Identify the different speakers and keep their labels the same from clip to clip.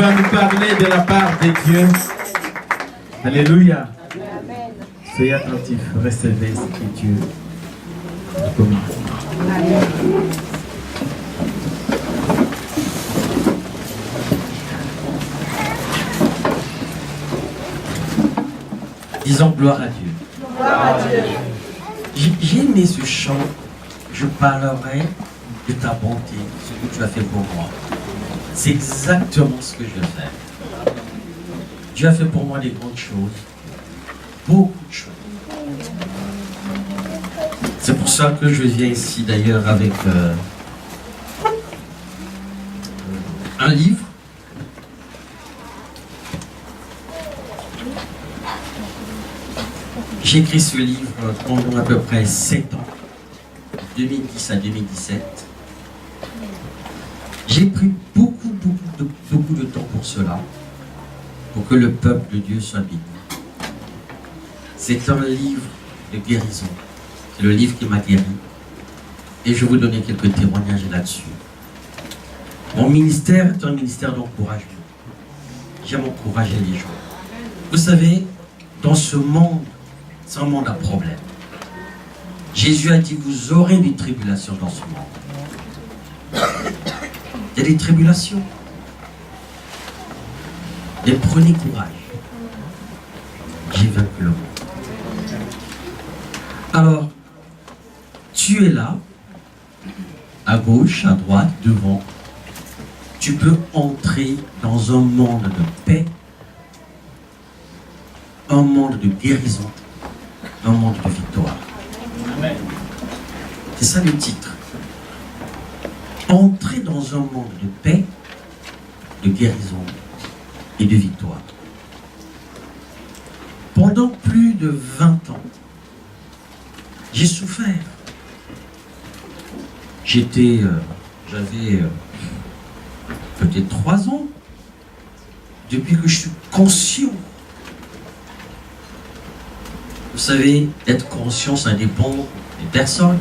Speaker 1: va nous parler de la part de Dieu. Alléluia. Soyez attentifs, recevez ce que Dieu commence.
Speaker 2: Disons gloire à Dieu.
Speaker 3: Gloire à Dieu.
Speaker 2: J'ai aimé ce chant. Je parlerai de ta bonté, ce que tu as fait pour moi. C'est exactement ce que je vais faire. Dieu a fait pour moi des grandes choses. Beaucoup de choses. C'est pour ça que je viens ici d'ailleurs avec un livre. J'ai écrit ce livre pendant à peu près 7 ans, 2010 à 2017. J'ai pris beaucoup de temps pour cela, pour que le peuple de Dieu soit béni. C'est un livre de guérison. C'est le livre qui m'a guéri. Et je vais vous donner quelques témoignages là-dessus. Mon ministère est un ministère d'encouragement. J'aime encourager les gens. Vous savez, dans ce monde, c'est un monde à problème. Jésus a dit, vous aurez des tribulations dans ce monde. Il y a des tribulations. Mais prenez courage. J'ai vaincu le monde. Alors, tu es là, à gauche, à droite, devant. Tu peux entrer dans un monde de paix, un monde de guérison, un monde de victoire.
Speaker 1: Amen.
Speaker 2: C'est ça le titre. Entrer dans un monde de paix, de guérison et de victoire. Pendant plus de 20 ans, j'ai souffert. J'avais peut-être 3 ans, depuis que je suis conscient. Vous savez, être conscient, ça dépend des personnes.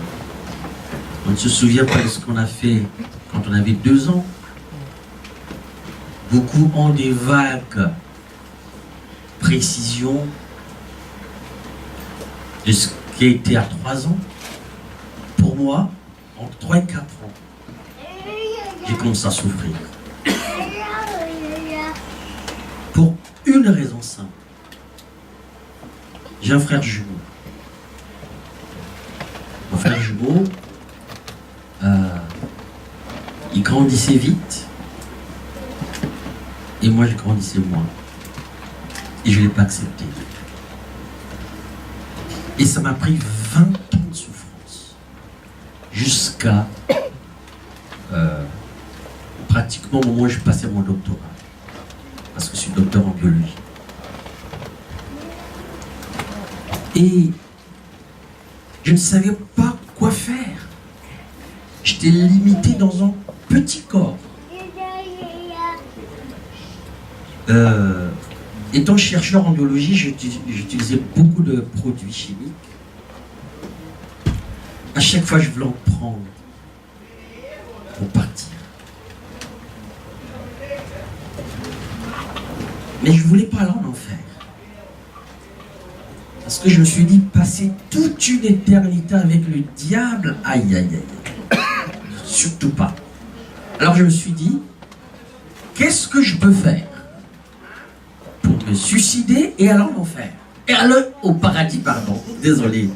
Speaker 2: On ne se souvient pas de ce qu'on a fait quand on avait 2 ans. Beaucoup ont des vagues précisions de ce qui a été à 3 ans. Pour moi, entre 3 et 4 ans, j'ai commencé à souffrir. Pour une raison simple. J'ai un frère jumeau. Mon frère jumeau, il grandissait vite. Et moi, je grandissais moins. Et je ne l'ai pas accepté. Et ça m'a pris 20 ans de souffrance. Jusqu'à pratiquement au moment où je passais mon doctorat. Parce que je suis docteur en biologie. Et je ne savais pas quoi faire. J'étais limité dans un petit corps. Étant chercheur en biologie, j'utilisais beaucoup de produits chimiques. À chaque fois, je voulais en prendre pour partir. Mais je ne voulais pas aller en enfer. Parce que je me suis dit, passer toute une éternité avec le diable, aïe, aïe, aïe. Surtout pas. Alors je me suis dit, qu'est-ce que je peux faire pour me suicider et aller en enfer? Et aller au paradis, pardon. Désolé.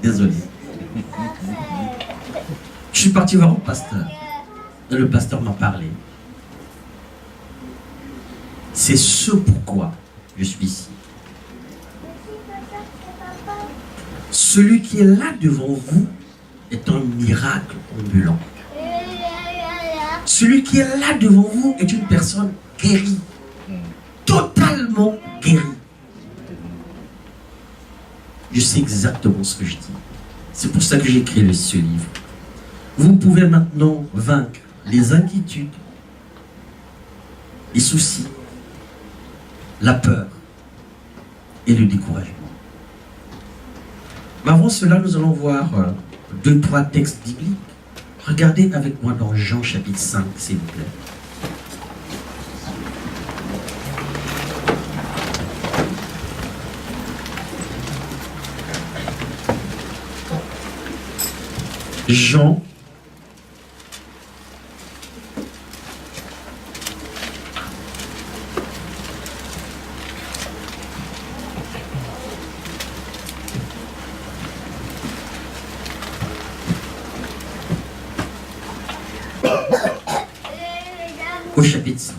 Speaker 2: Je suis parti voir un pasteur. Et le pasteur m'a parlé. C'est ce pourquoi je suis ici. Celui qui est là devant vous est un miracle ambulant. Celui qui est là devant vous est une personne guérie. Totalement guérie. Je sais exactement ce que je dis. C'est pour ça que j'ai écrit ce livre. Vous pouvez maintenant vaincre les inquiétudes, les soucis, la peur et le découragement. Mais avant cela, nous allons voir 2-3 textes bibliques. Regardez avec moi dans Jean chapitre 5, s'il vous plaît. Jean au chapitre 5.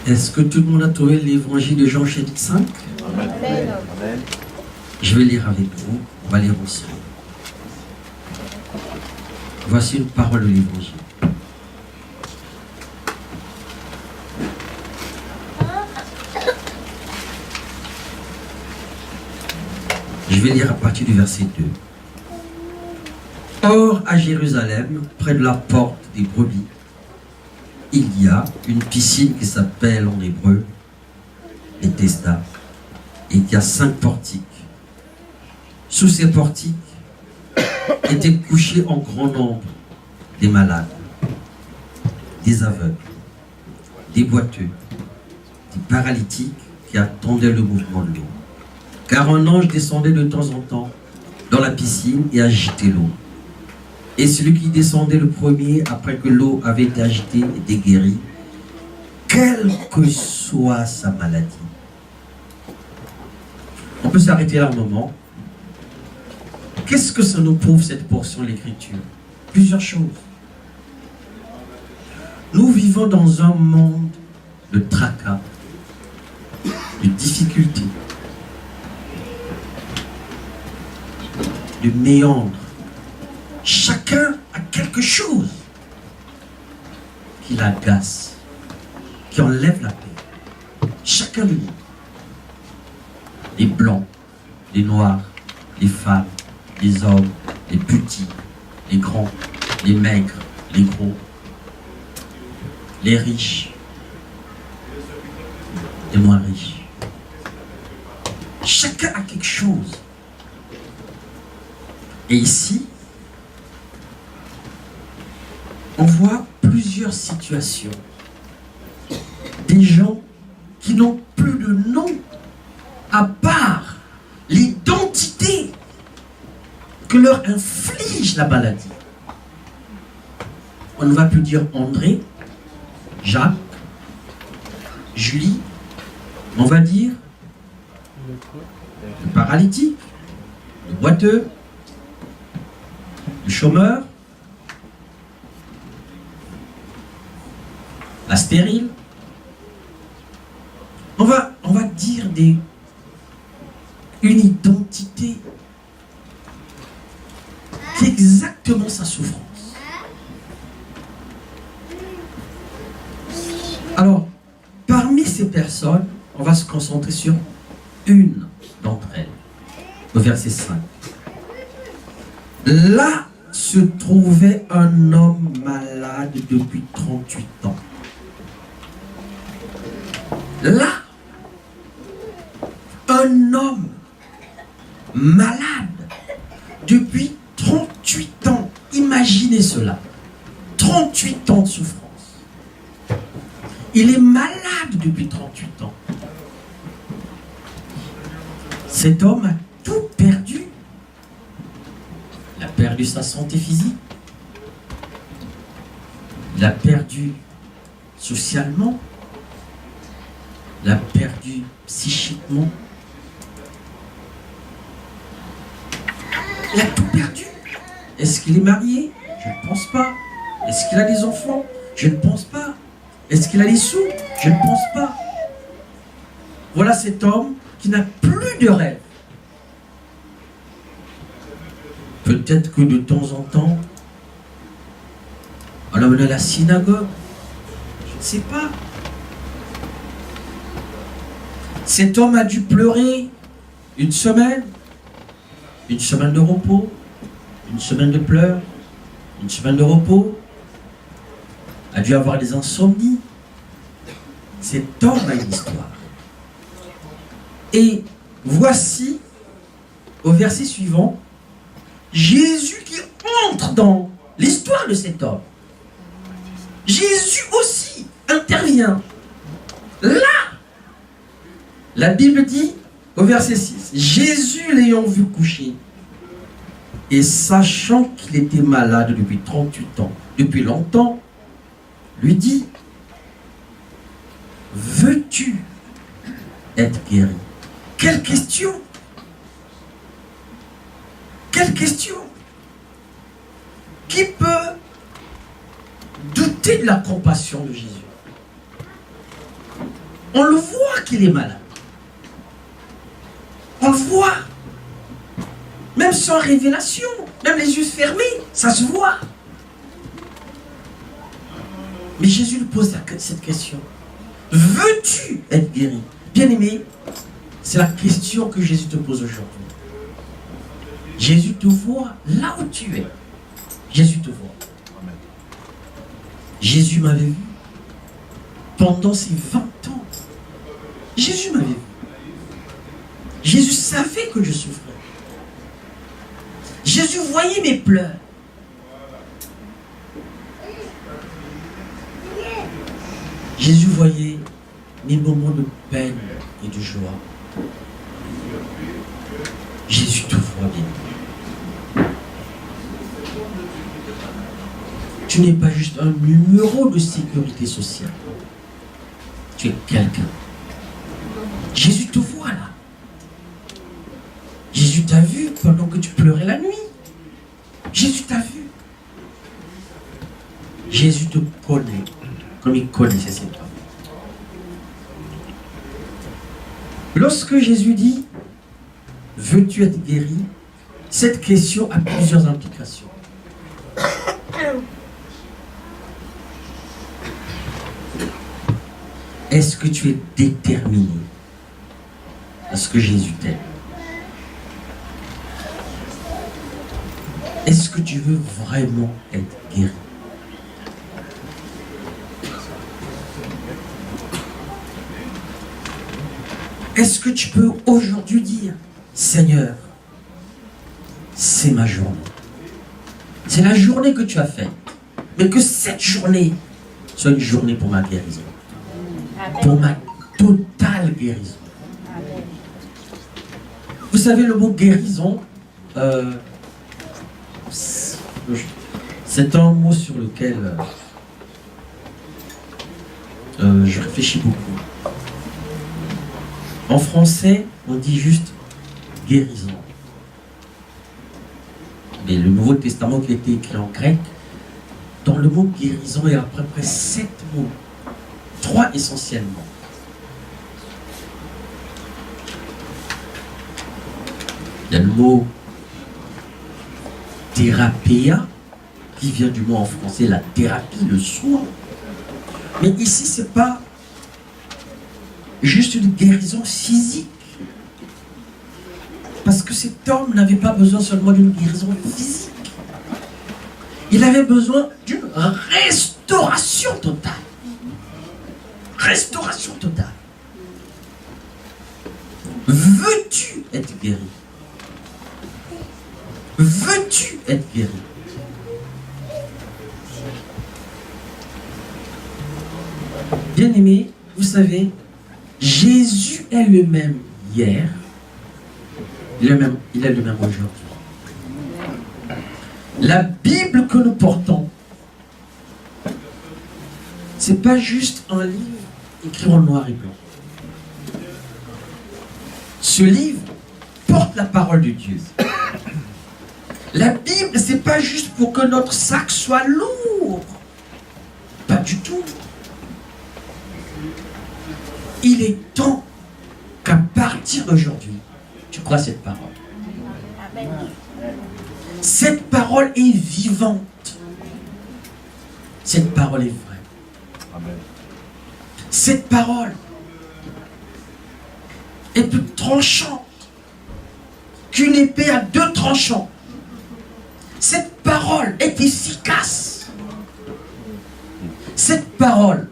Speaker 2: Est-ce que tout le monde a trouvé l'évangile de Jean chapitre 5?
Speaker 3: Amen.
Speaker 2: Je vais lire avec vous, on va lire ensemble. Voici une parole de l'évangile. Je vais lire à partir du verset 2. Or, à Jérusalem, près de la porte des brebis, il y a une piscine qui s'appelle en hébreu Bethesda, et qui a 5 portiques. Sous ces portiques étaient couchés en grand nombre des malades, des aveugles, des boiteux, des paralytiques qui attendaient le mouvement de l'eau. Car un ange descendait de temps en temps dans la piscine et agitait l'eau. Et celui qui descendait le premier, après que l'eau avait été agitée, était guéri, quelle que soit sa maladie. On peut s'arrêter là un moment. Qu'est-ce que ça nous prouve, cette portion de l'Écriture? Plusieurs choses. Nous vivons dans un monde de tracas, de difficultés, de méandres. Chacun a quelque chose qui l'agace, qui enlève la paix. Chacun de nous. Les blancs, les noirs, les femmes, les hommes, les petits, les grands, les maigres, les gros, les riches, les moins riches. Chacun a quelque chose. Et ici, on voit plusieurs situations. Des gens qui n'ont plus de nom à part l'identité que leur inflige la maladie. On ne va plus dire André, Jacques, Julie, on va dire le paralytique, le boiteux, le chômeur, la stérile. On va dire une identité qui est exactement sa souffrance. Alors, parmi ces personnes, on va se concentrer sur une d'entre elles, au verset 5. Là se trouvait un homme malade depuis 38 ans. Là, un homme malade depuis 38 ans. Imaginez cela. 38 ans de souffrance. Il est malade depuis 38 ans. Cet homme a tout perdu. Il a perdu sa santé physique. Il a perdu socialement. Il a perdu psychiquement. Il a tout perdu. Est-ce qu'il est marié? Je ne pense pas. Est-ce qu'il a des enfants? Je ne pense pas. Est-ce qu'il a des sous? Je ne pense pas. Voilà cet homme qui n'a plus de rêve. Peut-être que de temps en temps, on l'emmène à la synagogue. Je ne sais pas. Cet homme a dû pleurer une semaine de repos, une semaine de pleurs, une semaine de repos, a dû avoir des insomnies, Cet homme a une histoire. Et voici, au verset suivant, Jésus qui entre dans l'histoire de cet homme. Jésus aussi intervient. Là, la Bible dit, au verset 6, Jésus l'ayant vu coucher, et sachant qu'il était malade depuis 38 ans, depuis longtemps, lui dit, veux-tu être guéri? Quelle question! Quelle question! Qui peut douter de la compassion de Jésus? On le voit qu'il est malade. On le voit. Même sans révélation, même les yeux fermés, ça se voit. Mais Jésus lui pose cette question. Veux-tu être guéri? Bien-aimé, c'est la question que Jésus te pose aujourd'hui. Jésus te voit là où tu es. Jésus te voit. Jésus m'avait vu pendant ces 20 ans. Jésus m'avait vu. Jésus savait que je souffrais. Jésus voyait mes pleurs. Jésus voyait mes moments de peine et de joie. Jésus te voit bien. Tu n'es pas juste un numéro de sécurité sociale. Tu es quelqu'un. Jésus te voit là. Jésus t'a vu pendant que tu pleurais la nuit. Jésus t'a vu. Jésus te connaît comme il connaissait ses parents. Lorsque Jésus dit « Veux-tu être guéri ?» cette question a plusieurs implications. Est-ce que tu es déterminé à ce que Jésus t'aime? Est-ce que tu veux vraiment être guéri? Est-ce que tu peux aujourd'hui dire, Seigneur, c'est ma journée. C'est la journée que tu as faite. Mais que cette journée soit une journée pour ma guérison. Amen. Pour ma totale guérison. Amen. Vous savez, le mot guérison, c'est un mot sur lequel je réfléchis beaucoup. En français, on dit juste guérison. Mais le Nouveau Testament qui a été écrit en grec, dans le mot guérison, il y a à peu près 7 mots. 3 essentiellement. Il y a le mot thérapia, qui vient du mot en français, la thérapie, le soin. Mais ici, ce n'est pas juste une guérison physique. Parce que cet homme n'avait pas besoin seulement d'une guérison physique. Il avait besoin d'une restauration totale. Restauration totale. Veux-tu être guéri? Veux-tu être guéri? Bien-aimé, vous savez, Jésus est le même hier, il est le même aujourd'hui. La Bible que nous portons, c'est pas juste un livre écrit en noir et blanc. Ce livre porte la parole de Dieu. La Bible, c'est pas juste pour que notre sac soit lourd. Pas du tout. Il est temps qu'à partir d'aujourd'hui, tu crois cette parole. Amen. Cette parole est vivante. Cette parole est vraie. Amen. Cette parole est plus tranchante qu'une épée à 2 tranchants. Cette parole est efficace. Cette parole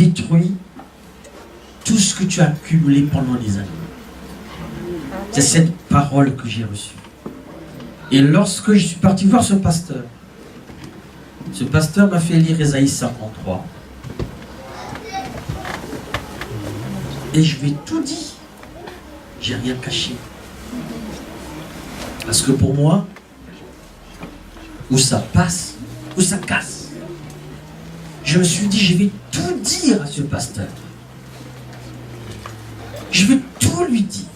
Speaker 2: détruit tout ce que tu as accumulé pendant des années. C'est cette parole que j'ai reçue. Et lorsque je suis parti voir ce pasteur m'a fait lire Ésaïe 53. Et je lui ai tout dit. J'ai rien caché. Parce que pour moi, où ça passe, où ça casse. Je me suis dit, je vais tout dire à ce pasteur. Je vais tout lui dire.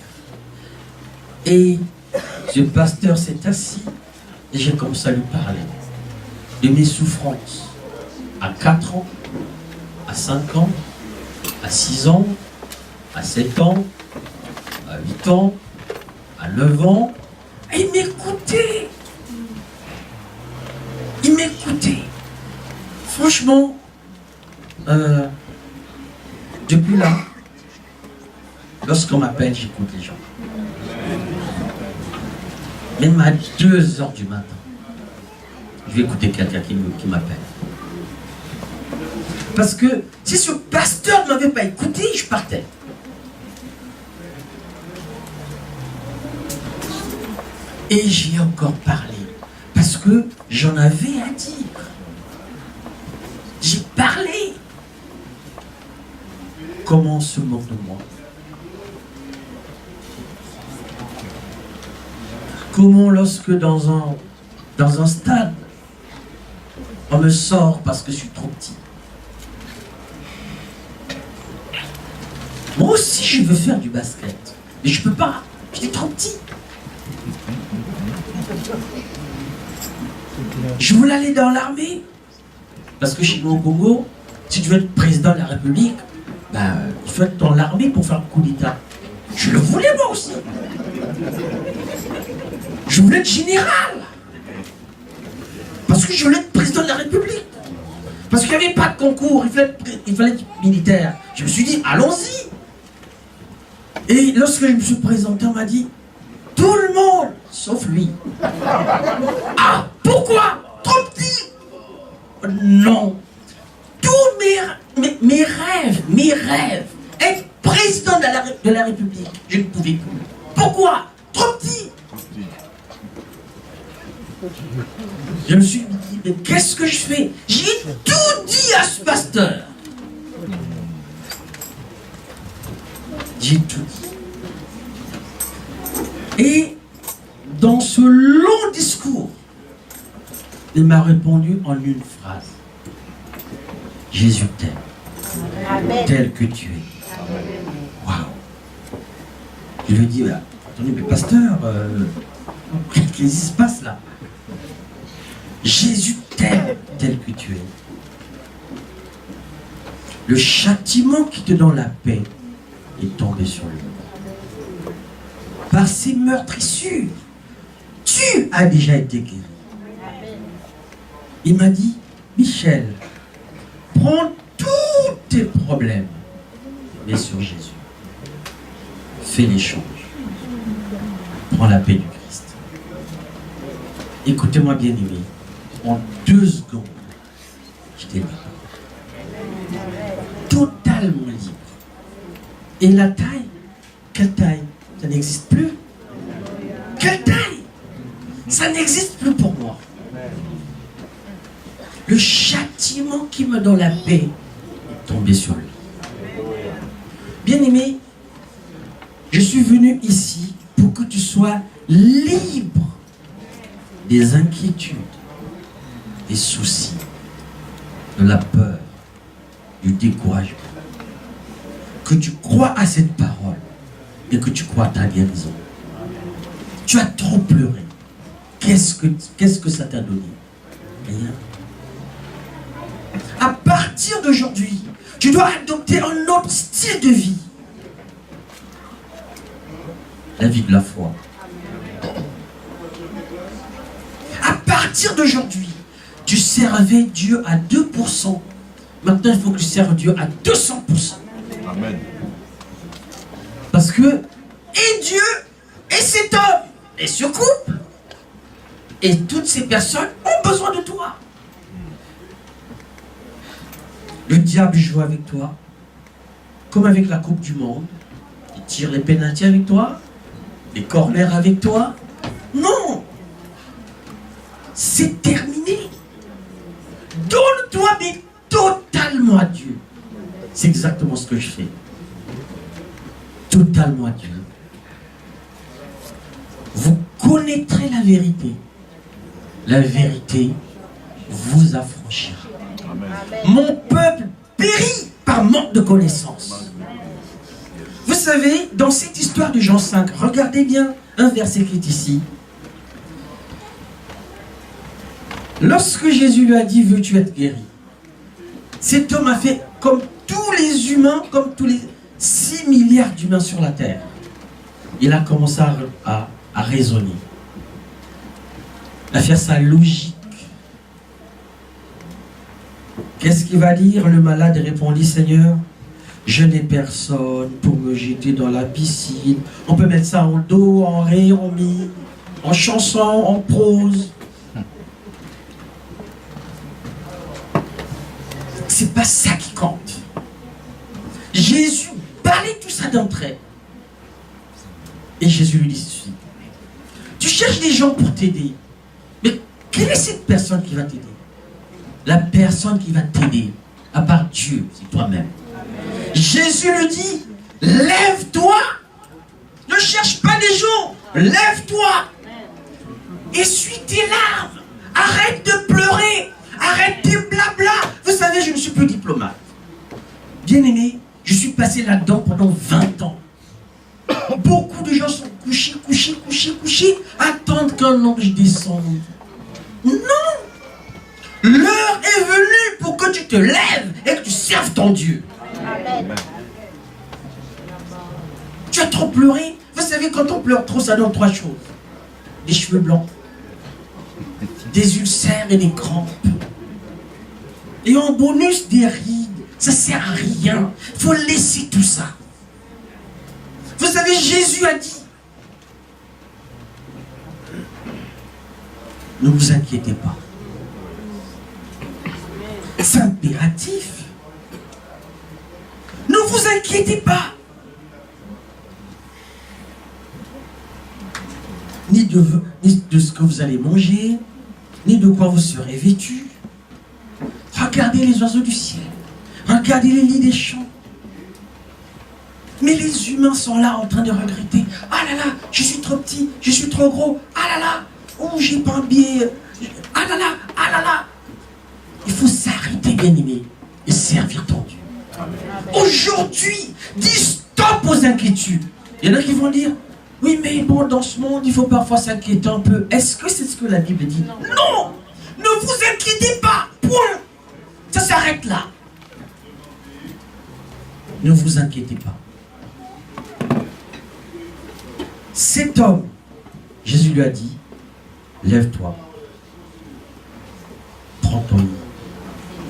Speaker 2: Et ce pasteur s'est assis et j'ai commencé à lui parler de mes souffrances à 4 ans, à 5 ans, à 6 ans, à 7 ans, à 8 ans, à 9 ans. Et il m'écoutait. Il m'écoutait. Franchement, depuis là, lorsqu'on m'appelle, j'écoute les gens. Même à 2 heures du matin, je vais écouter quelqu'un qui m'appelle. Parce que si ce pasteur ne m'avait pas écouté, je partais. Et j'ai encore parlé. Parce que j'en avais à dire. J'ai parlé. Comment on se moque de moi? Comment lorsque dans un stade, on me sort parce que je suis trop petit. Moi aussi, je veux faire du basket. Mais je peux pas. Je suis trop petit. Je voulais aller dans l'armée. Parce que chez nous au Congo, si tu veux être président de la République, il faut être dans l'armée pour faire un coup d'État. Je le voulais moi aussi. Je voulais être général. Parce que je voulais être président de la République. Parce qu'il n'y avait pas de concours, il fallait être militaire. Je me suis dit, allons-y. Et lorsque je me suis présenté, on m'a dit, tout le monde, sauf lui. Ah, pourquoi? Trop petit? Non. Tous mes rêves, être président de la République, je ne pouvais plus. Pourquoi? Trop petit. Je me suis dit, mais qu'est-ce que je fais? J'ai tout dit à ce pasteur. J'ai tout dit. Et dans ce long discours, il m'a répondu en une phrase. Jésus t'aime, tel que tu es. Waouh! Je lui ai dit, attendez, mais pasteur, qu'est-ce qui se passe là? Jésus t'aime tel que tu es. Le châtiment qui te donne la paix est tombé sur lui. Par ses meurtrissures, tu as déjà été guéri. Il m'a dit, Michel, prends tous tes problèmes, mets sur Jésus. Fais l'échange. Prends la paix du Christ. Écoutez-moi bien aimé. En 2 secondes, j'étais libre. Totalement libre. Et la taille, quelle taille? Ça n'existe plus. Quelle taille? Ça n'existe plus pour moi. Le châtiment qui me donne la paix est tombé sur lui. Bien aimé, je suis venu ici pour que tu sois libre des inquiétudes, des soucis, de la peur, du découragement. Que tu crois à cette parole et que tu crois à ta guérison. Tu as trop pleuré. Qu'est-ce que ça t'a donné? Rien. À partir d'aujourd'hui, tu dois adopter un autre style de vie. La vie de la foi. À partir d'aujourd'hui, tu servais Dieu à 2%. Maintenant, il faut que tu serves Dieu à 200%. Amen. Parce que, et Dieu, et cet homme, et ce couple, et toutes ces personnes ont besoin de toi. Le diable joue avec toi, comme avec la Coupe du Monde. Il tire les pénaltys avec toi, les corners avec toi. Non! C'est terminé. Donne-toi, mais totalement à Dieu. C'est exactement ce que je fais. Totalement à Dieu. Vous connaîtrez la vérité. La vérité vous affranchira. Amen. Mon peuple périt par manque de connaissance. Vous savez, dans cette histoire de Jean 5, regardez bien un verset qui est ici. Lorsque Jésus lui a dit, veux-tu être guéri? Cet homme a fait comme tous les humains, comme tous les 6 milliards d'humains sur la terre. Il a commencé à raisonner, à faire sa logique. Qu'est-ce qu'il va dire? Le malade répondit, Seigneur, je n'ai personne pour me jeter dans la piscine. On peut mettre ça en do, en ré, en mi, en chanson, en prose. C'est pas ça qui compte. Jésus parlait tout ça d'entrée. Et Jésus lui dit ceci. Tu cherches des gens pour t'aider. Mais quelle est cette personne qui va t'aider? La personne qui va t'aider, à part Dieu, c'est toi-même. Jésus lui dit, lève-toi. Ne cherche pas des gens. Lève-toi. Essuie tes larmes. Arrête de pleurer. Arrête tes blabla. Vous savez, je ne suis plus diplomate. Bien aimé, je suis passé là-dedans pendant 20 ans. Beaucoup de gens sont couchés, attendent qu'un ange descende. Non! L'heure est venue pour que tu te lèves et que tu serves ton Dieu. Amen. Tu as trop pleuré. Vous savez, quand on pleure trop, ça donne 3 choses. Des cheveux blancs, des ulcères et des crampes. Et en bonus, des rides. Ça ne sert à rien. Il faut laisser tout ça. Vous savez, Jésus a dit, ne vous inquiétez pas. C'est impératif. Ne vous inquiétez pas. Ni de ce que vous allez manger, ni de quoi vous serez vêtus. Regardez les oiseaux du ciel. Regardez les lits des champs. Mais les humains sont là en train de regretter. Ah là là, je suis trop petit, je suis trop gros. Ah là là, oh j'ai pas un billet. Ah là là, ah là là. Il faut s'arrêter, bien-aimé, et servir ton Dieu. Aujourd'hui, dis stop aux inquiétudes. Il y en a qui vont dire, oui mais bon, dans ce monde, il faut parfois s'inquiéter un peu. Est-ce que c'est ce que la Bible dit? Non. Ne vous inquiétez pas, point. Ça s'arrête là. Ne vous inquiétez pas. Cet homme, Jésus lui a dit, lève-toi, prends ton lit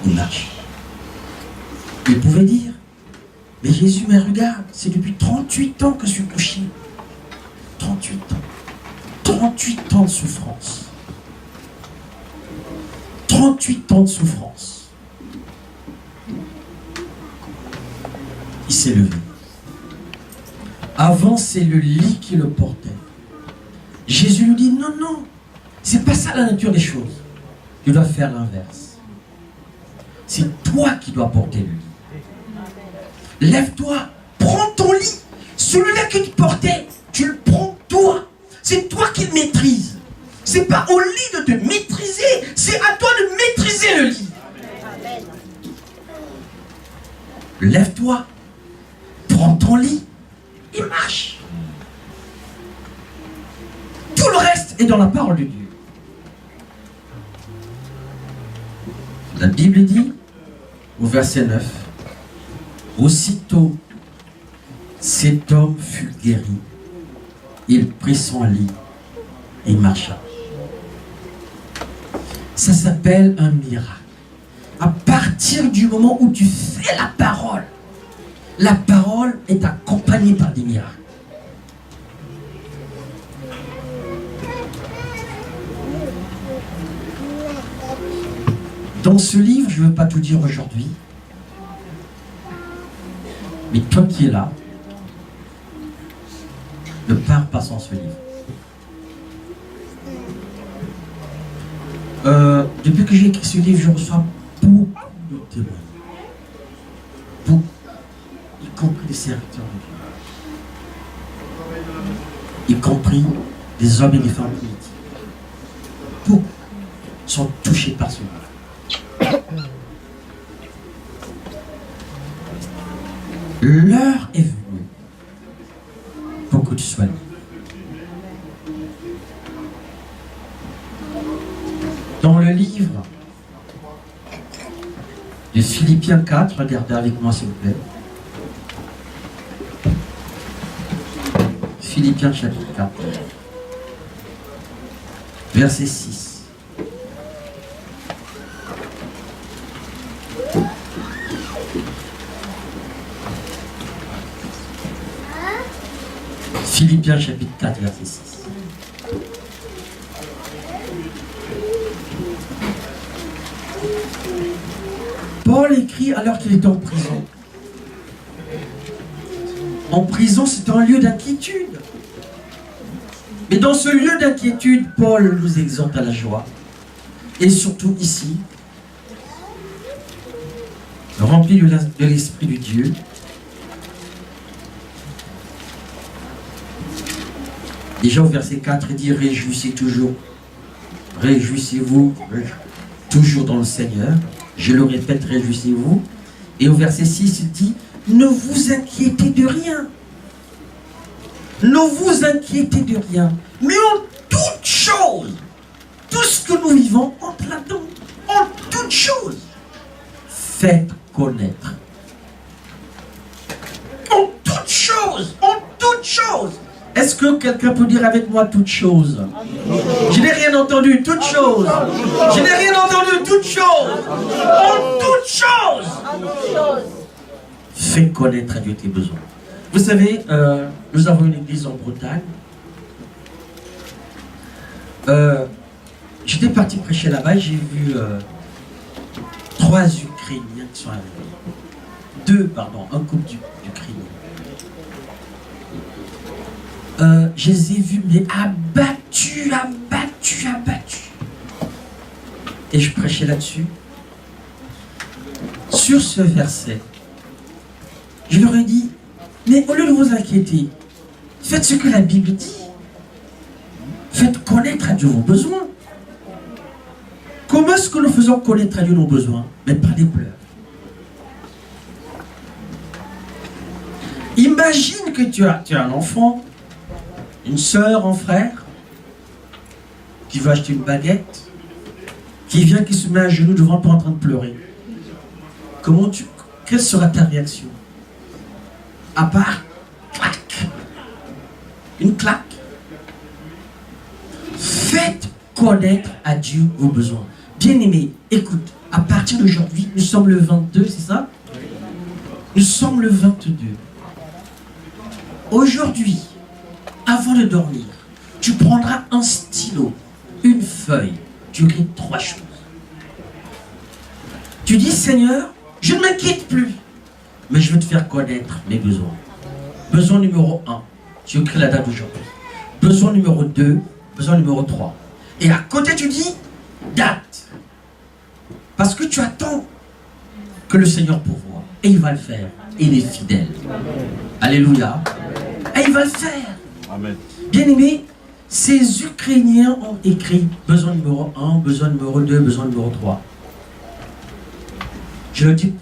Speaker 2: et marche. Il pouvait dire, mais Jésus, mais regarde, c'est depuis 38 ans que je suis couché. 38 ans. 38 ans de souffrance. 38 ans de souffrance. Il s'est levé. Avant, c'est le lit qui le portait. Jésus lui dit, non, non, c'est pas ça la nature des choses. Tu dois faire l'inverse. C'est toi qui dois porter le lit. Lève-toi, prends ton lit. Celui-là que tu portais, tu le prends toi. C'est toi qui le maîtrises. C'est pas au lit de te maîtriser, c'est à toi de maîtriser le lit. Lève-toi, prends ton lit et marche. Tout le reste est dans la parole de Dieu. La Bible dit, au verset 9, aussitôt cet homme fut guéri. Il prit son lit et marcha. Ça s'appelle un miracle. À partir du moment où tu fais la parole est accompagnée par des miracles. Dans ce livre, je ne veux pas tout dire aujourd'hui, Mais toi qui es là, ne pars pas sans ce livre. Depuis que j'ai écrit ce livre, je reçois beaucoup de témoignages. Beaucoup, y compris des serviteurs de Dieu. Y compris des hommes et des femmes politiques. Beaucoup sont touchés par ce livre. L'heure est venue pour que tu sois libre. Dans le livre de Philippiens 4, regardez avec moi s'il vous plaît. Philippiens chapitre 4, verset 6. Philippiens chapitre 4, verset 6. Paul écrit alors qu'il était en prison. En prison, c'est un lieu d'inquiétude. Mais dans ce lieu d'inquiétude, Paul nous exhorte à la joie. Et surtout ici, rempli de l'Esprit de Dieu, déjà au verset 4, il dit « Réjouissez toujours, réjouissez-vous toujours dans le Seigneur. » Je le répète, réjouissez-vous. Et au verset 6, il dit « Ne vous inquiétez de rien. Ne vous inquiétez de rien. Mais en toute chose, tout ce que nous vivons entre là-dedans, en toute chose, faites connaître. En toute chose, en toute chose. » Est-ce que quelqu'un peut dire avec moi toute chose? Je n'ai rien entendu, toute chose. Je n'ai rien entendu, toute chose. En toute chose. Fais connaître à Dieu tes besoins. Vous savez, nous avons une église en Bretagne. J'étais parti prêcher là-bas et j'ai vu 3 Ukrainiens qui sont arrivés. Un couple d'Ukrainiens. Je les ai vus, mais abattus. Et je prêchais là-dessus. Sur ce verset, je leur ai dit, mais au lieu de vous inquiéter, faites ce que la Bible dit. Faites connaître à Dieu vos besoins. Comment est-ce que nous faisons connaître à Dieu nos besoins? Mais par des pleurs. Imagine que tu as un enfant, une sœur, un frère, qui veut acheter une baguette, qui vient, qui se met à genoux devant toi en train de pleurer. Quelle sera ta réaction? À part, clac. Une claque. Faites connaître à Dieu vos besoins. Bien-aimés, écoute, à partir d'aujourd'hui, nous sommes le 22, c'est ça? Nous sommes le 22. Aujourd'hui, avant de dormir, tu prendras un stylo, une feuille, tu écris 3 choses. Tu dis, Seigneur, je ne m'inquiète plus, mais je veux te faire connaître mes besoins. Besoin numéro 1, tu écris la date d'aujourd'hui. Besoin numéro 2, besoin numéro 3. Et à côté, tu dis, date. Parce que tu attends que le Seigneur pourvoie. Et il va le faire. Et il est fidèle. Alléluia. Et il va le faire.
Speaker 3: Amen.
Speaker 2: Bien-aimés, ces Ukrainiens ont écrit besoin numéro 1, besoin numéro 2, besoin numéro 3. Je le dis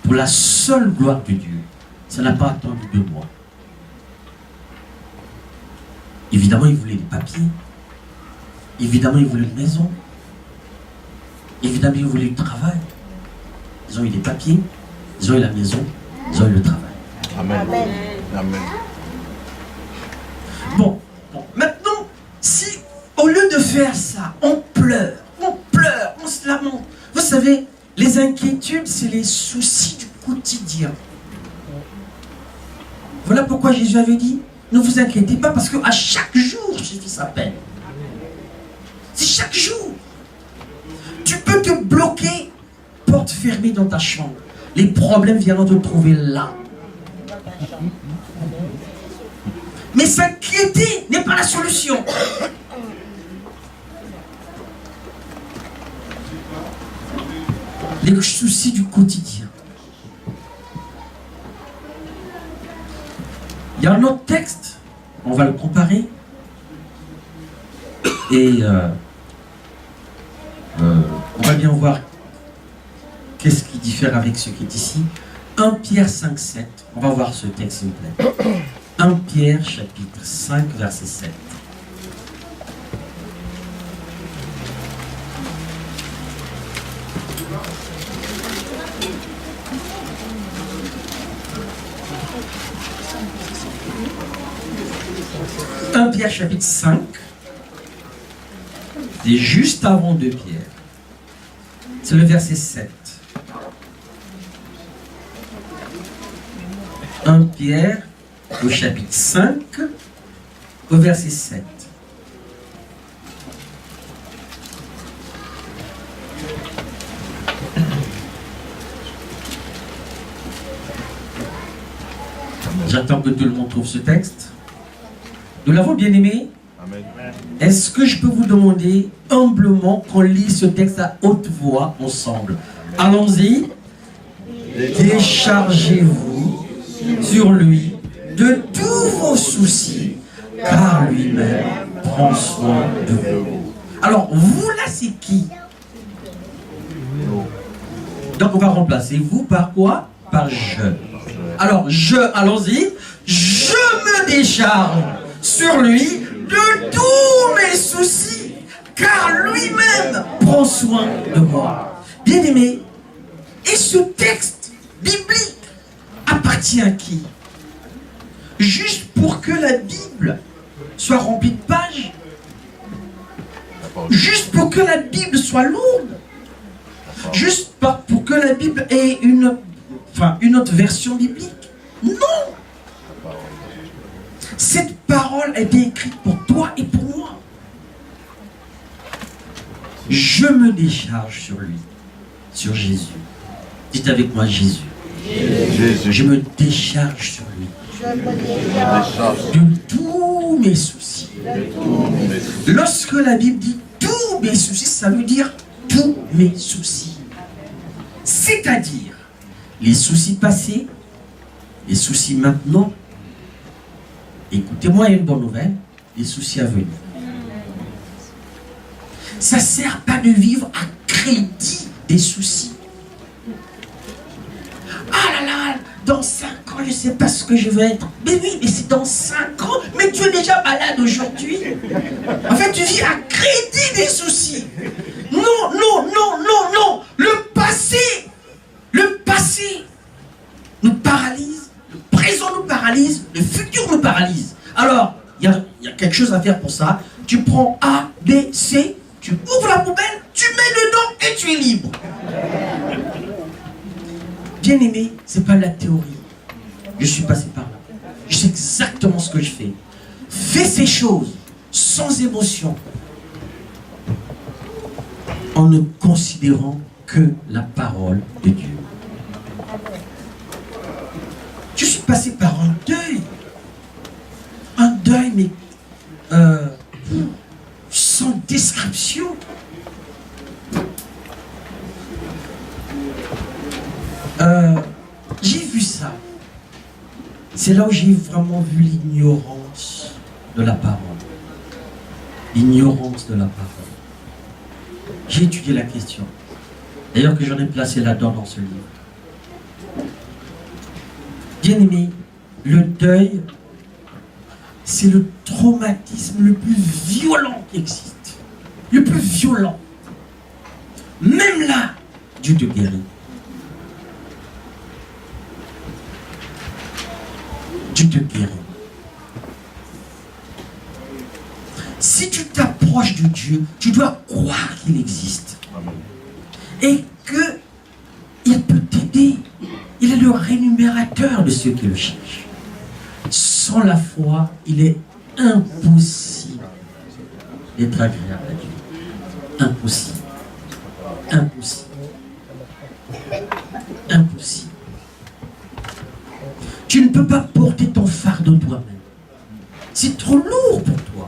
Speaker 2: pour la seule gloire de Dieu. Ça n'a pas attendu 2 mois. Évidemment, ils voulaient des papiers. Évidemment, ils voulaient une maison. Évidemment, ils voulaient du travail. Ils ont eu des papiers, ils ont eu la maison, ils ont eu le travail.
Speaker 3: Amen. Amen.
Speaker 2: Bon, maintenant, si au lieu de faire ça, on pleure, on se lamente. Vous savez, les inquiétudes, c'est les soucis du quotidien. Voilà pourquoi Jésus avait dit, ne vous inquiétez pas, parce qu'à chaque jour suffit sa peine. C'est chaque jour. Tu peux te bloquer, porte fermée dans ta chambre, Les problèmes viendront te trouver là. Mais s'inquiéter n'est pas la solution. Les soucis du quotidien. Il y a un autre texte, on va le comparer. Et on va bien voir qu'est-ce qui diffère avec ce qui est ici. 1 Pierre 5, 7. On va voir ce texte, s'il vous plaît. 1 Pierre, chapitre 5, verset 7. Pierre chapitre 5, c'est juste avant 2 Pierre. C'est le verset 7. 1 Pierre au chapitre 5, au verset 7. J'attends que tout le monde trouve ce texte. Nous l'avons bien aimé.
Speaker 3: Amen.
Speaker 2: Est-ce que je peux vous demander humblement qu'on lise ce texte à haute voix ensemble? Allons-y. Déchargez-vous sur lui de tous vos soucis, car lui-même prend soin de vous. Alors, vous là, c'est qui? Donc, on va remplacer vous par quoi? Par je. Alors, allons-y. Je me décharge sur lui de tous mes soucis, car lui-même prend soin de moi. Bien-aimé, et ce texte biblique appartient à qui? Juste pour que la Bible soit remplie de pages? Juste pour que la Bible soit lourde? Juste pour que la Bible ait une autre version biblique? Non! Cette parole a été écrite pour toi et pour moi. Je me décharge sur lui, sur Jésus. Dites avec moi Jésus.
Speaker 3: Jésus.
Speaker 2: Je me décharge sur lui. De tous mes soucis. Lorsque la Bible dit tous mes soucis, ça veut dire tous mes soucis. C'est-à-dire les soucis passés, les soucis maintenant. Écoutez-moi, il y a une bonne nouvelle, les soucis à venir. Ça ne sert pas de vivre à crédit des soucis. Ah là là, dans 5 ans, je ne sais pas ce que je vais être. Mais oui, mais c'est dans 5 ans, mais tu es déjà malade aujourd'hui. En fait, tu vis à crédit des soucis. Non, non, non, non, non. Le passé nous paralyse. Le présent nous paralyse, le futur nous paralyse. Alors, il y a quelque chose à faire pour ça. Tu prends A, B, C, tu ouvres la poubelle, tu mets dedans et tu es libre. Bien-aimé, ce n'est pas de la théorie. Je suis passé par là. Je sais exactement ce que je fais. Fais ces choses sans émotion, en ne considérant que la parole de Dieu. Je suis passé par un deuil. Un deuil, mais sans description. J'ai vu ça. C'est là où j'ai vraiment vu l'ignorance de la parole. L'ignorance de la parole. J'ai étudié la question. D'ailleurs que j'en ai placé là-dedans dans ce livre. Bien-aimé, le deuil, c'est le traumatisme le plus violent qui existe. Le plus violent. Même là, Dieu te guérit. Dieu te guérit. Si tu t'approches de Dieu, tu dois croire qu'il existe. Et qu'il peut t'aider. Il est le rémunérateur de ceux qui le cherchent. Sans la foi, il est impossible d'être agréable à Dieu. Impossible. Impossible. Impossible. Tu ne peux pas porter ton fardeau toi-même. C'est trop lourd pour toi.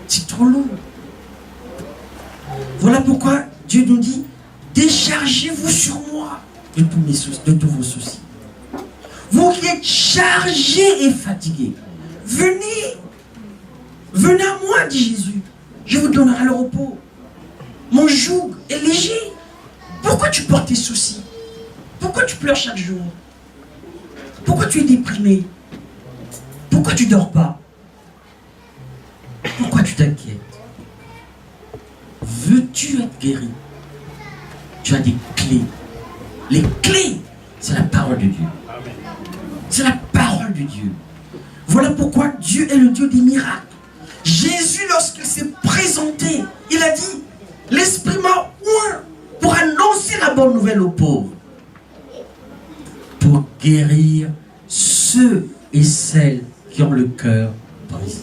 Speaker 2: C'est trop lourd. Voilà pourquoi Dieu nous dit, déchargez-vous sur moi de tous vos soucis. Vous qui êtes chargés et fatigués, venez. Venez à moi, dit Jésus. Je vous donnerai le repos. Mon joug est léger. Pourquoi tu portes tes soucis? Pourquoi tu pleures chaque jour? Pourquoi tu es déprimé? Pourquoi tu ne dors pas? Pourquoi tu t'inquiètes? Veux-tu être guéri? Tu as des clés. Les clés, c'est la parole de Dieu. C'est la parole de Dieu. Voilà pourquoi Dieu est le Dieu des miracles. Jésus, lorsqu'il s'est présenté, il a dit, l'Esprit m'a oint pour annoncer la bonne nouvelle aux pauvres, pour guérir ceux et celles qui ont le cœur brisé.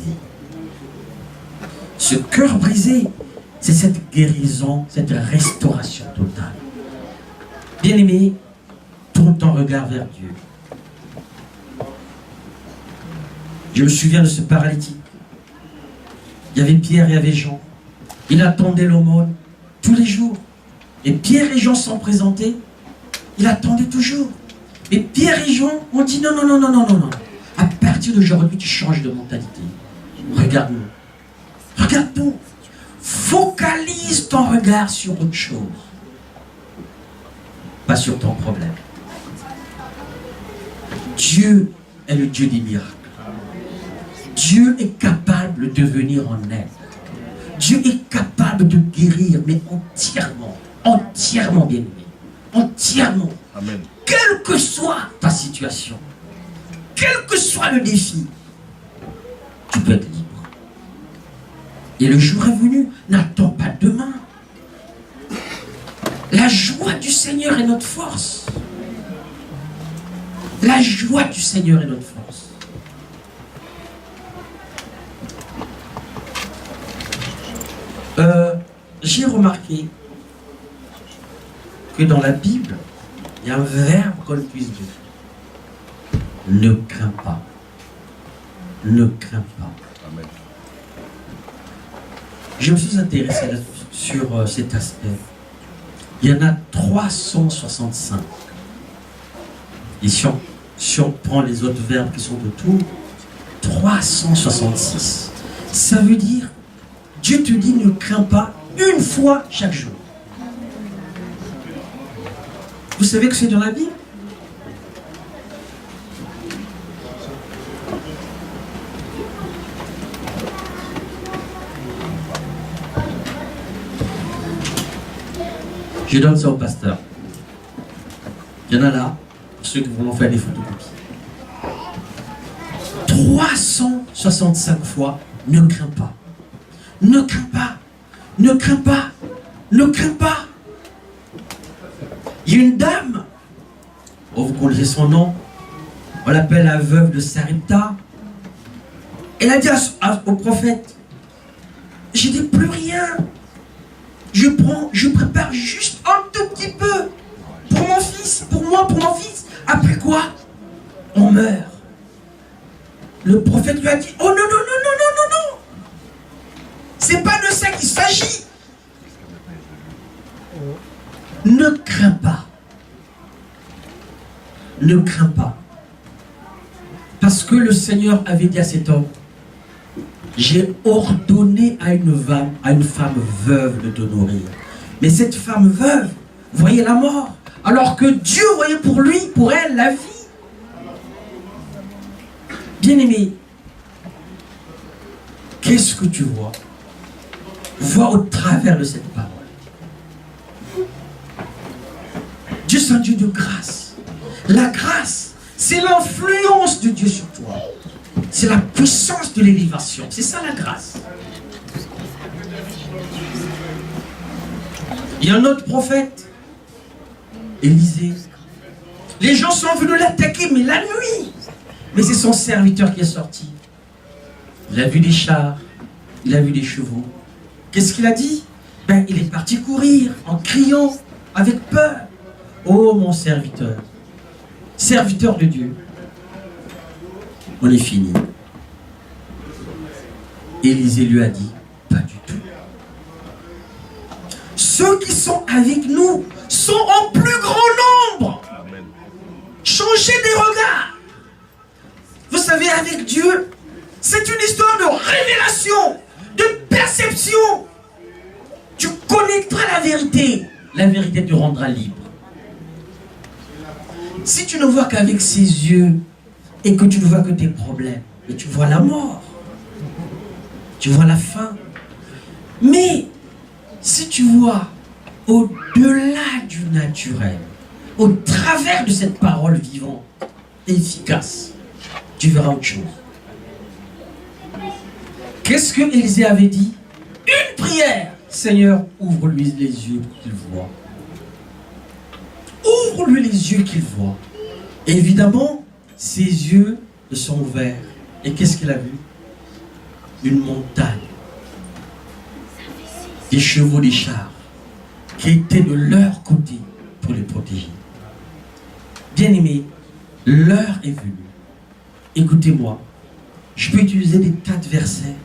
Speaker 2: Ce cœur brisé, c'est cette guérison, cette restauration totale. Bien-aimé, tourne ton regard vers Dieu. Je me souviens de ce paralytique. Il y avait Pierre et il y avait Jean. Il attendait l'aumône tous les jours. Et Pierre et Jean sont présentés. Il attendait toujours. Et Pierre et Jean ont dit non, non, non, non, non, non, non. À partir d'aujourd'hui, tu changes de mentalité. Regarde-nous. Regarde-nous. Focalise ton regard sur autre chose. Pas sur ton problème. Dieu est le Dieu des miracles. Dieu est capable de venir en aide. Dieu est capable de guérir, mais entièrement. Entièrement, bien-aimé. Entièrement.
Speaker 3: Amen.
Speaker 2: Quelle que soit ta situation, quel que soit le défi, tu peux être libre. Et le jour est venu, n'attends pas demain. La joie du Seigneur est notre force. La joie du Seigneur est notre force. J'ai remarqué que dans la Bible, il y a un verbe qu'on puisse dire. Ne crains pas. Ne crains pas.
Speaker 3: Amen.
Speaker 2: Je me suis intéressé sur cet aspect. Il y en a 365. Et si on prend les autres verbes qui sont autour, 366. Ça veut dire, Dieu te dit ne crains pas une fois chaque jour. Vous savez que c'est dans la Bible? Je donne ça au pasteur. Il y en a là, pour ceux qui vont faire des photocopies. 365 fois, ne crains pas. Ne crains pas. Ne crains pas. Ne crains pas. Il y a une dame, oh, vous connaissez son nom, on l'appelle la veuve de Sarepta. Elle a dit au prophète, je n'ai plus rien. Je prépare juste un tout petit peu pour mon fils, pour moi, pour mon fils. Après quoi, on meurt. Le prophète lui a dit, oh non, non, non, non, non, non, non. C'est pas de ça qu'il s'agit. Ne crains pas. Ne crains pas. Parce que le Seigneur avait dit à cet homme, j'ai ordonné à une femme veuve de te nourrir. Mais cette femme veuve voyait la mort. Alors que Dieu voyait pour elle, la vie. Bien-aimé, qu'est-ce que tu vois? Vois au travers de cette parole. Dieu c'est un Dieu de grâce. La grâce, c'est l'influence de Dieu sur toi. C'est la puissance de l'élévation. C'est ça la grâce. Il y a un autre prophète, Élisée. Les gens sont venus l'attaquer, mais la nuit. Mais c'est son serviteur qui est sorti. Il a vu des chars, il a vu des chevaux. Qu'est-ce qu'il a dit? Ben, il est parti courir en criant, avec peur. Oh mon serviteur, serviteur de Dieu. On est fini. Élisée lui a dit, pas du tout. Ceux qui sont avec nous sont en plus grand nombre.
Speaker 3: Amen.
Speaker 2: Changez des regards. Vous savez, avec Dieu, c'est une histoire de révélation, de perception. Tu connaîtras la vérité te rendra libre. Si tu ne vois qu'avec ses yeux et que tu ne vois que tes problèmes, et tu vois la mort, tu vois la faim. Mais si tu vois au-delà du naturel, au travers de cette parole vivante, efficace, tu verras autre chose. Qu'est-ce que Élisée avait dit? Une prière. Seigneur, ouvre-lui les yeux pour qu'il voie. Ouvre-lui les yeux qu'il voit. Et évidemment, ses yeux se sont ouverts. Et qu'est-ce qu'il a vu? Une montagne. Des chevaux, des chars qui étaient de leur côté pour les protéger. Bien-aimés, l'heure est venue. Écoutez-moi, je peux utiliser des tas de versets.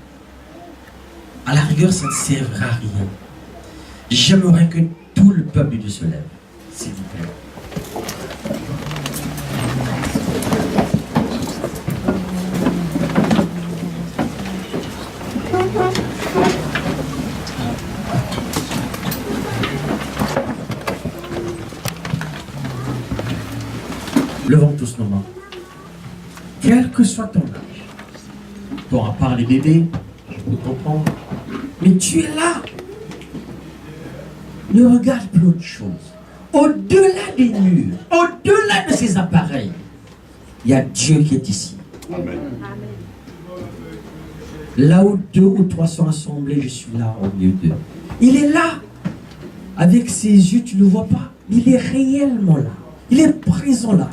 Speaker 2: À la rigueur, ça ne servira à rien. J'aimerais que tout le peuple de Dieu se lève, s'il vous plaît. Levons tous nos mains. Quel que soit ton âge, bon, à part les bébés, je peux comprendre, mais tu es là. Ne regarde plus autre chose. Au-delà des murs, au-delà de ces appareils, il y a Dieu qui est ici.
Speaker 3: Amen.
Speaker 2: Là où 2 ou 3 sont assemblés, je suis là au milieu d'eux. Il est là. Avec ses yeux, tu ne le vois pas. Il est réellement là. Il est présent là.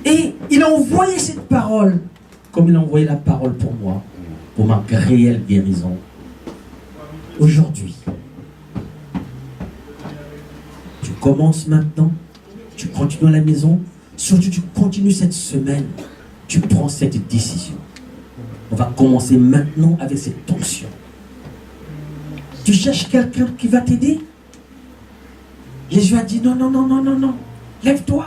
Speaker 2: Et il a envoyé cette parole, comme il a envoyé la parole pour moi, pour ma réelle guérison. Aujourd'hui, tu commences maintenant, tu continues à la maison, surtout tu continues cette semaine, tu prends cette décision. On va commencer maintenant avec cette tension. Tu cherches quelqu'un qui va t'aider? Jésus a dit non, non, non, non, non, non. Lève-toi,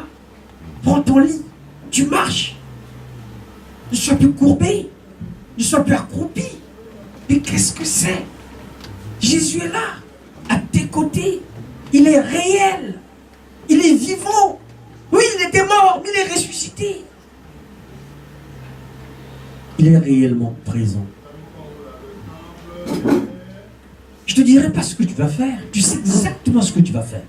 Speaker 2: prends ton lit, tu marches. Ne sois plus courbé, ne sois plus accroupi. Mais qu'est-ce que c'est? Jésus est là, à tes côtés. Il est réel, il est vivant. Oui, il était mort, mais il est ressuscité. Il est réellement présent. Je ne te dirai pas ce que tu vas faire. Tu sais exactement ce que tu vas faire.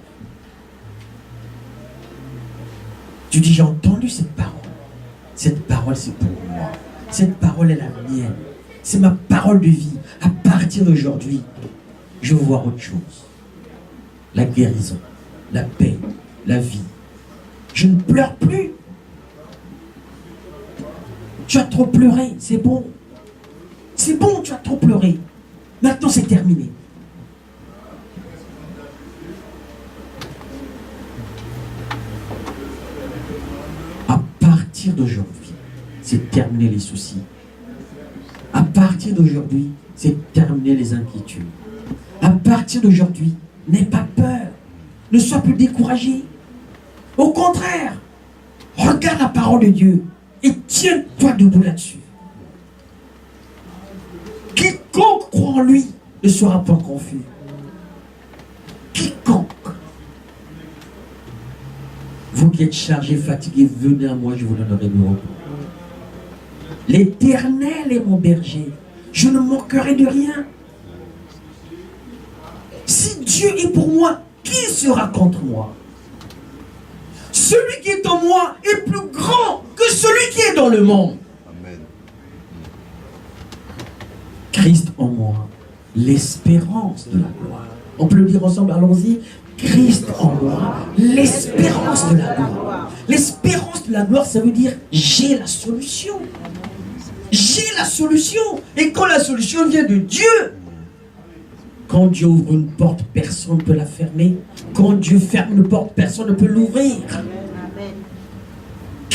Speaker 2: Tu dis, j'ai entendu cette parole. Cette parole, c'est pour moi. Cette parole est la mienne. C'est ma parole de vie. À partir d'aujourd'hui, je veux voir autre chose. La guérison, la paix, la vie. Je ne pleure plus. Tu as trop pleuré, c'est bon. C'est bon, tu as trop pleuré. Maintenant, c'est terminé. À partir d'aujourd'hui, c'est terminer les soucis. À partir d'aujourd'hui, c'est terminer les inquiétudes. À partir d'aujourd'hui, n'aie pas peur. Ne sois plus découragé. Au contraire, regarde la parole de Dieu et tiens-toi debout là-dessus. Quiconque croit en lui ne sera pas confus. Quiconque. Vous qui êtes chargés, fatigués, venez à moi, je vous donnerai le repos. L'Éternel est mon berger. Je ne manquerai de rien. Si Dieu est pour moi, qui sera contre moi? Celui qui est en moi est plus grand que celui qui est dans le monde.
Speaker 3: Amen.
Speaker 2: Christ en moi, l'espérance de la gloire. On peut le dire ensemble, allons-y. Christ en moi, l'espérance de la gloire. L'espérance de la gloire, ça veut dire j'ai la solution. J'ai la solution. Et quand la solution vient de Dieu, quand Dieu ouvre une porte, personne ne peut la fermer. Quand Dieu ferme une porte, personne ne peut l'ouvrir.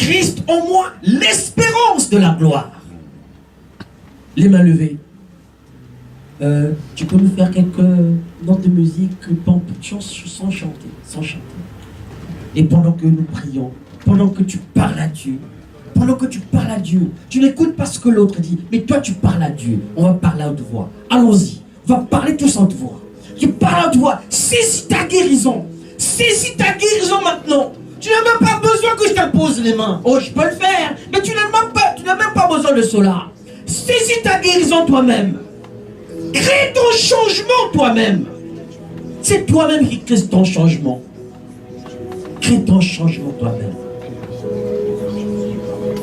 Speaker 4: Christ en moi, l'espérance de la gloire. Les mains levées. Tu peux nous faire quelques notes de musique, sans chanter. Et pendant que nous prions, pendant que tu parles à Dieu, tu n'écoutes pas ce que l'autre dit, mais toi tu parles à Dieu. On va parler à haute voix. Allons-y, on va parler tous en haute voix. Tu parles à haute voix, saisis ta guérison. Saisis ta guérison maintenant. Tu n'as même pas besoin que je t'impose les mains. Oh, je peux le faire, mais tu n'as même pas besoin de cela. Saisis ta guérison toi-même. Crée ton changement toi-même. C'est toi-même qui crée ton changement. Crée ton changement toi-même.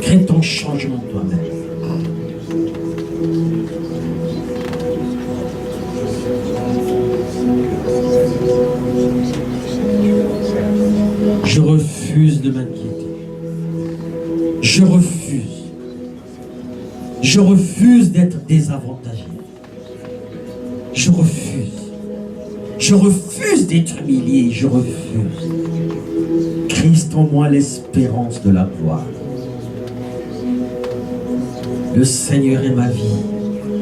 Speaker 4: Crée ton changement toi-même. Je refuse de m'inquiéter. Je refuse d'être désavantagé. Je refuse d'être humilié. Je refuse. Christ en moi, l'espérance de la gloire. Le Seigneur est ma vie.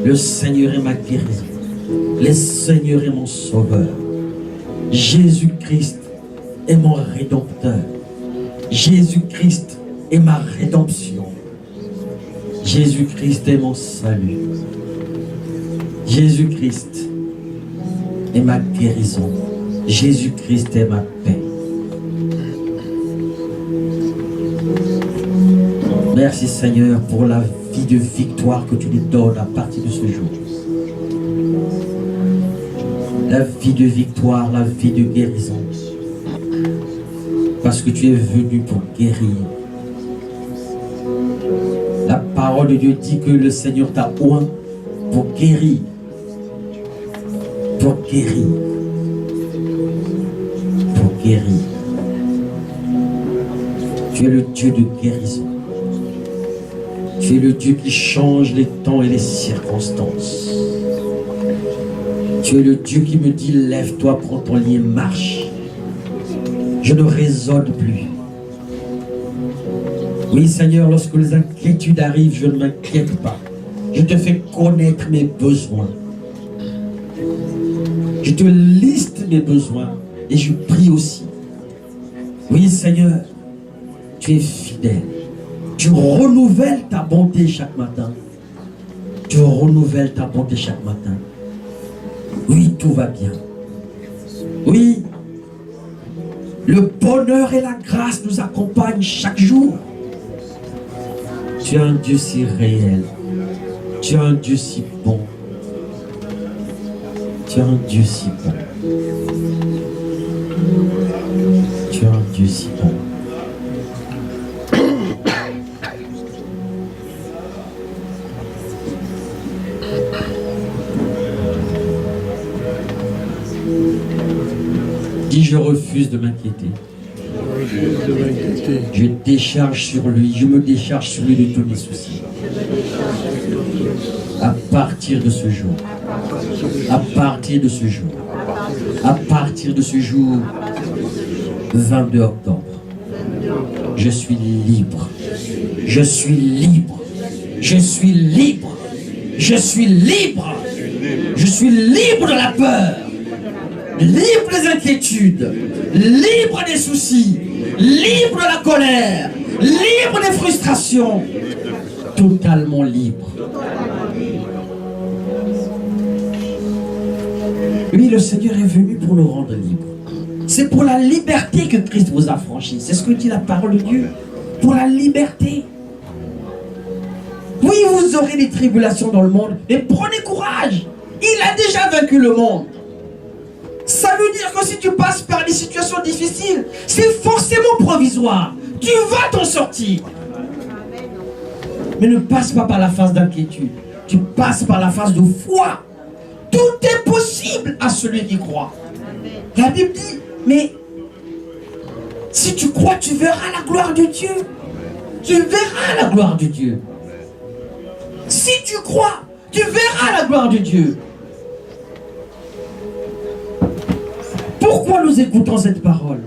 Speaker 4: Le Seigneur est ma guérison. Le Seigneur est mon sauveur. Jésus-Christ est mon rédempteur. Jésus-Christ est ma rédemption. Jésus-Christ est mon salut. Jésus-Christ est ma guérison. Jésus-Christ est ma paix. Merci Seigneur pour la vie de victoire que tu nous donnes à partir de ce jour. La vie de victoire, la vie de guérison. Parce que tu es venu pour guérir. La parole de Dieu dit que le Seigneur t'a oint pour guérir. Pour guérir. Pour guérir. Tu es le Dieu de guérison. Tu es le Dieu qui change les temps et les circonstances. Tu es le Dieu qui me dit, lève-toi, prends ton lit et marche. Je ne raisonne plus. Oui, Seigneur, lorsque les inquiétudes arrivent, je ne m'inquiète pas. Je te fais connaître mes besoins. Je te liste mes besoins et je prie aussi. Oui, Seigneur, tu es fidèle. Tu renouvelles ta bonté chaque matin. Tu renouvelles ta bonté chaque matin. Oui, tout va bien. Oui, le bonheur et la grâce nous accompagnent chaque jour. Tu es un Dieu si réel. Tu es un Dieu si bon. Tu es un Dieu si bon. Tu es un Dieu si bon. Dis, je refuse de m'inquiéter. Je décharge sur lui, je me décharge sur lui de tous mes soucis. À partir de ce jour, à partir de ce jour, à partir de ce jour, 22 octobre, je suis libre. Je suis libre. Je suis libre. Je suis libre. Je suis libre de la peur. Libre des inquiétudes, libre des soucis, libre de la colère, libre des frustrations, totalement libre. Oui, le Seigneur est venu pour nous rendre libres. C'est pour la liberté que Christ vous a franchi. C'est ce que dit la parole de Dieu. Pour la liberté. Oui, vous aurez des tribulations dans le monde, mais prenez courage. Il a déjà vaincu le monde. Ça veut dire que si tu passes par des situations difficiles, c'est forcément provisoire. Tu vas t'en sortir. Mais ne passe pas par la phase d'inquiétude. Tu passes par la phase de foi. Tout est possible à celui qui croit. La Bible dit, mais si tu crois, tu verras la gloire de Dieu. Tu verras la gloire de Dieu. Si tu crois, tu verras la gloire de Dieu. Pourquoi nous écoutons cette parole?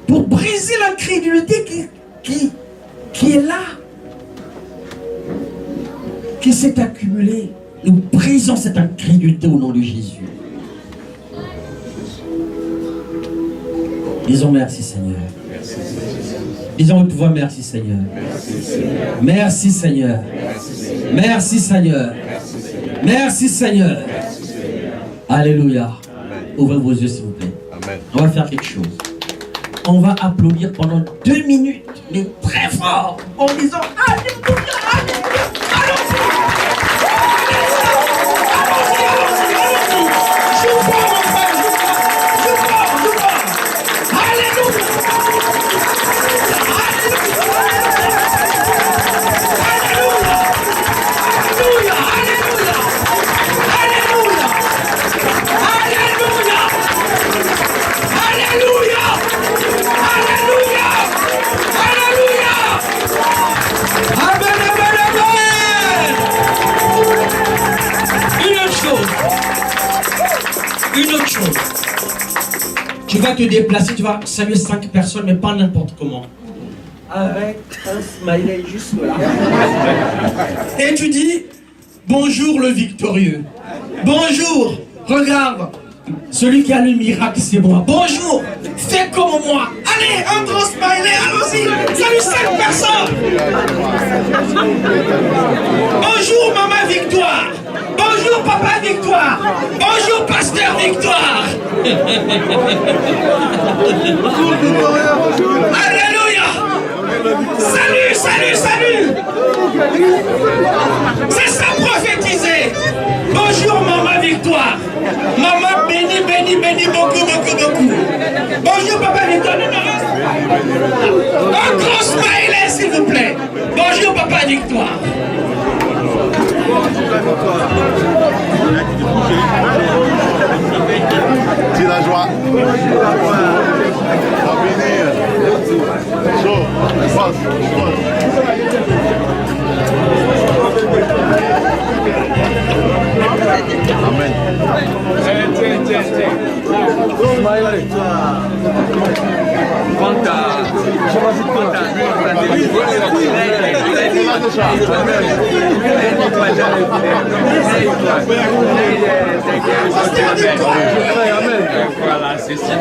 Speaker 4: Pour briser l'incrédulité qui est là, qui s'est accumulé. Nous brisons cette incrédulité au nom de Jésus. Disons merci Seigneur. Disons haute voix merci Seigneur. Merci Seigneur. Merci Seigneur. Merci Seigneur. Alléluia. Ouvrez vos yeux s'il vous plaît.
Speaker 3: Amen.
Speaker 4: On va faire quelque chose. On va applaudir pendant 2 minutes, mais très fort, en disant Alléluia, Alléluia, allons-y. Je crois, mon frère, je crois. Alléluia. Une autre chose. Tu vas te déplacer, tu vas saluer 5 personnes, mais pas n'importe comment. Avec un smiley juste là. Et tu dis, bonjour le victorieux. Bonjour, regarde, celui qui a le miracle, c'est moi. Bonjour, fais comme moi. Allez, un grand smiley, allons-y. Salut 5 personnes. Bonjour maman Victoire. Bonjour papa Victoire. Bonjour pasteur Victoire. Alléluia. Salut, salut, salut. C'est ça prophétiser. Bonjour maman Victoire. Maman béni, béni, béni, beaucoup, beaucoup, beaucoup. Bonjour papa Victoire. Un grand smiley s'il vous plaît. Bonjour papa Victoire.
Speaker 3: C'est la joie. Chaud. Amen.
Speaker 5: Voilà, c'est ça.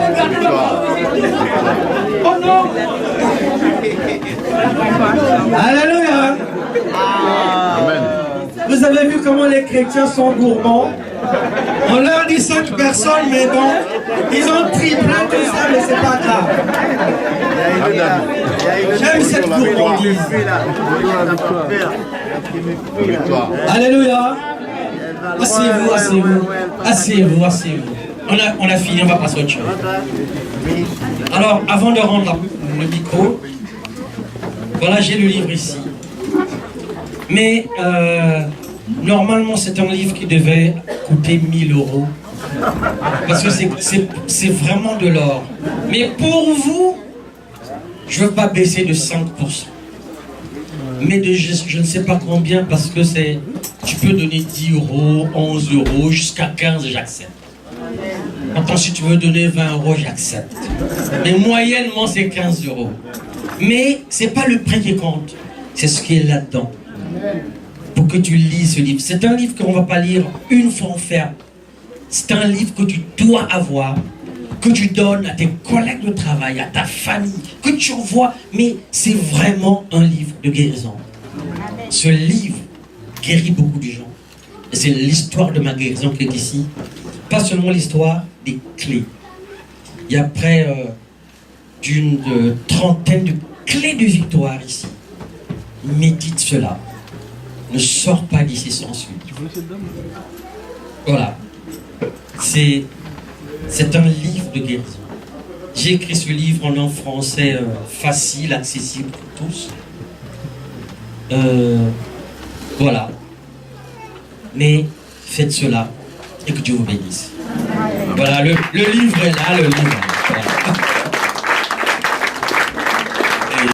Speaker 4: Oh non. Alléluia.
Speaker 3: Amen.
Speaker 4: Vous avez vu comment les chrétiens sont gourmands? On leur dit 5 personnes, mais bon, ils ont triplé tout ça, mais c'est pas grave. J'aime cette gourmandise. Alléluia. Asseyez-vous, asseyez-vous. Asseyez-vous, asseyez-vous. On a fini, on va passer à autre chose. Alors, avant de rendre le micro, voilà, j'ai le livre ici. Mais normalement, c'est un livre qui devait coûter 1 000 €. Parce que c'est vraiment de l'or. Mais pour vous, je ne veux pas baisser de 5%. Mais de je ne sais pas combien, parce que c'est... Tu peux donner 10 €, 11 €, jusqu'à 15, j'accepte. Maintenant, si tu veux donner 20 €, j'accepte. Mais moyennement, c'est 15 €. Mais ce n'est pas le prix qui compte. C'est ce qui est là-dedans. Pour que tu lises ce livre. C'est un livre qu'on ne va pas lire une fois en ferme. C'est un livre que tu dois avoir, que tu donnes à tes collègues de travail, à ta famille, que tu envoies. Mais c'est vraiment un livre de guérison. Ce livre guérit beaucoup de gens. Et c'est l'histoire de ma guérison qui est ici. Pas seulement l'histoire des clés. Il y a près d'une trentaine de clés de victoire ici. Médite cela. Ne sors pas d'ici sans suite. Voilà. C'est un livre de guérison. J'ai écrit ce livre en langue français facile, accessible pour tous. Voilà. Mais faites cela et que Dieu vous bénisse. Voilà, le livre est là, le livre est là.